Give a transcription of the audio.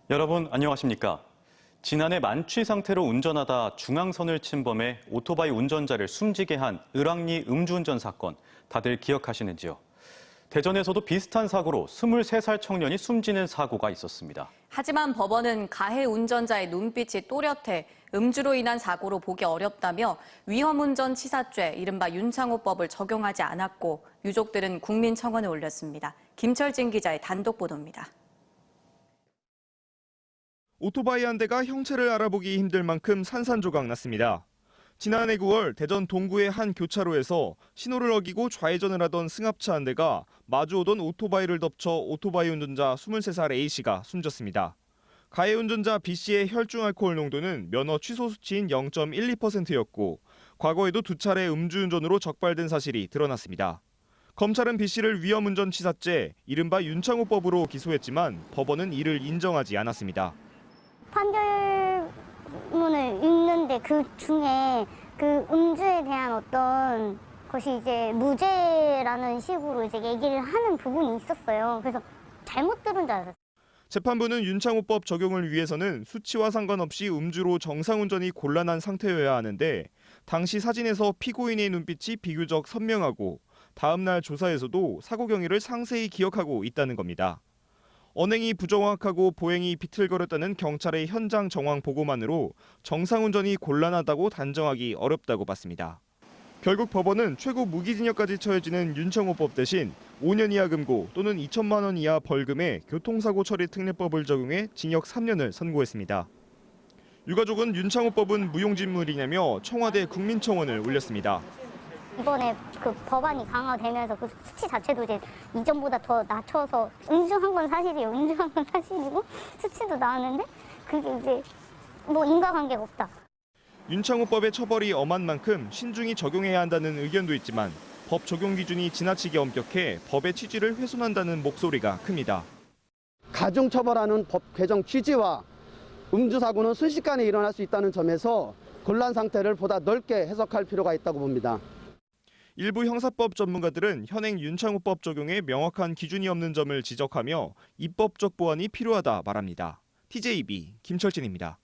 여러분 안녕하십니까? 지난해 만취 상태로 운전하다 중앙선을 침범해 오토바이 운전자를 숨지게 한 을왕리 음주운전 사건 다들 기억하시는지요? 대전에서도 비슷한 사고로 23살 청년이 숨지는 사고가 있었습니다. 하지만 법원은 가해 운전자의 눈빛이 또렷해 음주로 인한 사고로 보기 어렵다며 위험운전치사죄, 이른바 윤창호법을 적용하지 않았고 유족들은 국민청원을 올렸습니다. 김철진 기자의 단독 보도입니다. 오토바이 한 대가 형체를 알아보기 힘들 만큼 산산조각 났습니다. 지난해 9월 대전 동구의 한 교차로에서 신호를 어기고 좌회전을 하던 승합차 한 대가 마주오던 오토바이를 덮쳐 오토바이 운전자 23살 A씨가 숨졌습니다. 가해 운전자 B씨의 혈중 알코올 농도는 면허 취소 수치인 0.12%였고 과거에도 2차례 음주운전으로 적발된 사실이 드러났습니다. 검찰은 B씨를 위험운전치사죄, 이른바 윤창호법으로 기소했지만 법원은 이를 인정하지 않았습니다. 판결문을 읽는데 그 중에 그 음주에 대한 어떤 것이 이제 무죄라는 식으로 이제 얘기를 하는 부분이 있었어요. 그래서 잘못 들은 줄 알았어요. 재판부는 윤창호법 적용을 위해서는 수치와 상관없이 음주로 정상운전이 곤란한 상태여야 하는데 당시 사진에서 피고인의 눈빛이 비교적 선명하고 다음 날 조사에서도 사고 경위를 상세히 기억하고 있다는 겁니다. 언행이 부정확하고 보행이 비틀거렸다는 경찰의 현장 정황 보고만으로 정상운전이 곤란하다고 단정하기 어렵다고 봤습니다. 결국 법원은 최고 무기징역까지 처해지는 윤창호법 대신 5년 이하 금고 또는 2천만 원 이하 벌금에 교통사고 처리 특례법을 적용해 징역 3년을 선고했습니다. 유가족은 윤창호법은 무용지물이냐며 청와대 국민청원을 올렸습니다. 이번에 그 법안이 강화되면서 그 수치 자체도 이제 이전보다 더 낮춰서 음주한 건 사실이에요. 음주한 건 사실이고 수치도 나왔는데 그게 이제 뭐 인과관계가 없다. 윤창호법의 처벌이 엄한 만큼 신중히 적용해야 한다는 의견도 있지만 법 적용 기준이 지나치게 엄격해 법의 취지를 훼손한다는 목소리가 큽니다. 가중처벌하는 법 개정 취지와 음주사고는 순식간에 일어날 수 있다는 점에서 곤란 상태를 보다 넓게 해석할 필요가 있다고 봅니다. 일부 형사법 전문가들은 현행 윤창호법 적용에 명확한 기준이 없는 점을 지적하며 입법적 보완이 필요하다 말합니다. TJB 김철진입니다.